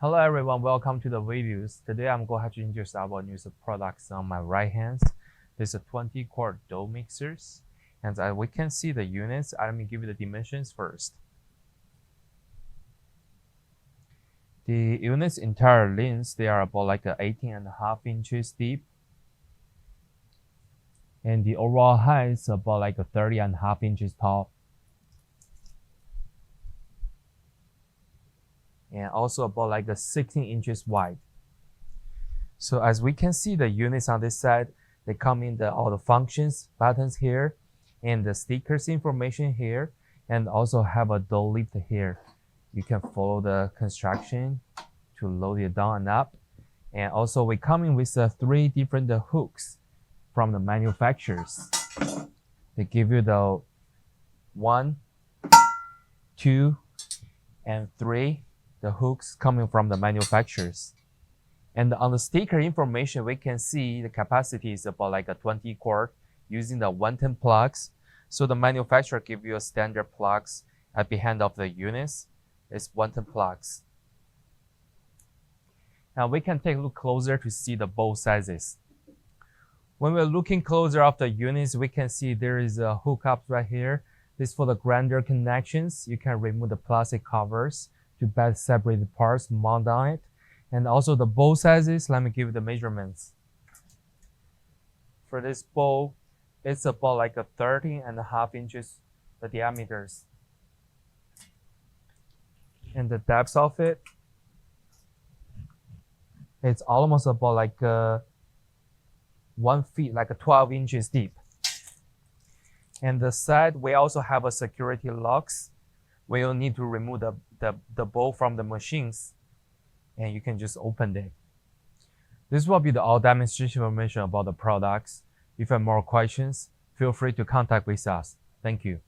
Hello everyone, welcome to the videos. Today I'm going to introduce our new products on my right hand. This is a 20 quart dough mixers, and we can see the units. Let me give you the dimensions first. The units entire length, they are about like 18.5 inches deep, and the overall height is about like 30.5 inches tall, and also about like 16 inches wide. So as we can see, the units on this side, they come in all the functions buttons here, and the stickers information here, and also have a dough lift here. You can follow the construction to load it down and up. And also we come in with 3 different hooks from the manufacturers. They give you the 1, 2, and 3, the hooks coming from the manufacturers. And on the sticker information, we can see the capacity is about like a 20 quart using the 110 plugs. So the manufacturer give you a standard plugs at behind of the units. It's 110 plugs. Now we can take a look closer to see the both sizes. When we're looking closer of the units, we can see there is a hookup right here. This is for the grinder connections. You can remove the plastic covers to better separate the parts, mount on it. And also the bowl sizes, let me give you the measurements. For this bowl, it's about like 13.5 inches, the diameters. And the depth of it, it's almost about like 1 feet, like 12 inches deep. And the side, we also have a security locks. We will need to remove the bowl from the machines, and you can just open it. This will be the all demonstration information about the products. If you have more questions, feel free to contact with us. Thank you.